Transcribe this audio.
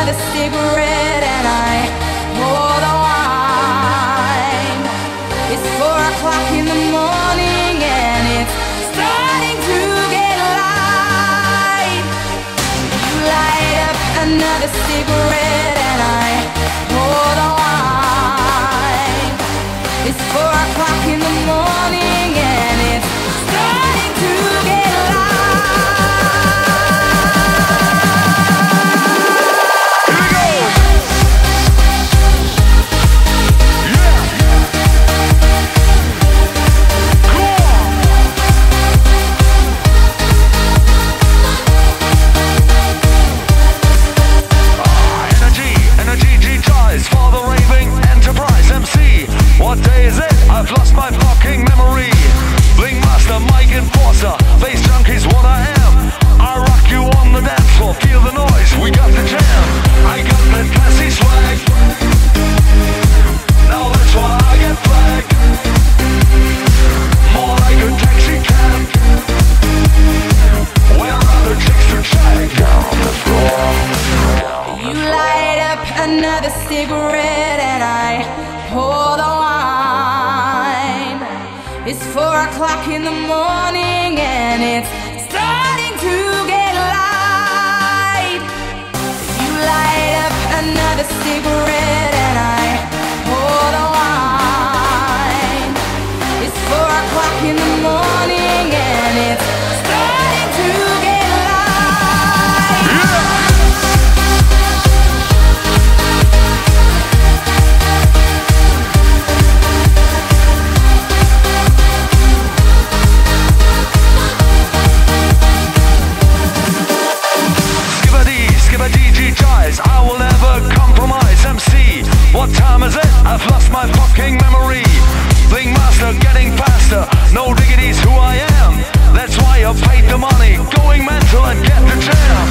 another cigarette and I pour the wine. It's 4 o'clock in the morning and it's starting to get light. You light up another cigarette and I pour the wine. It's 4 o'clock in the morning and it's starting to get light. For the raving enterprise MC. What day is it? I've lost my fucking memory. Bling master, mic enforcer, bass junkie's what I am. I rock you on the dance floor, feel the noise, we got the jam. I got that classy swag. Now that's why I get flagged. More like a taxi cab. Where are the chicks to check? Down on the floor. You light up another cigarette and I pour the wine. It's 4 o'clock in the morning and it's starting to get light. You light up another cigarette and I pour the wine. It's 4 o'clock in the morning and it's starting to get light. I will never compromise. MC, what time is it? I've lost my fucking memory. Bling master, getting faster. No diggity's who I am. That's why I paid the money. Going mental and get the jam.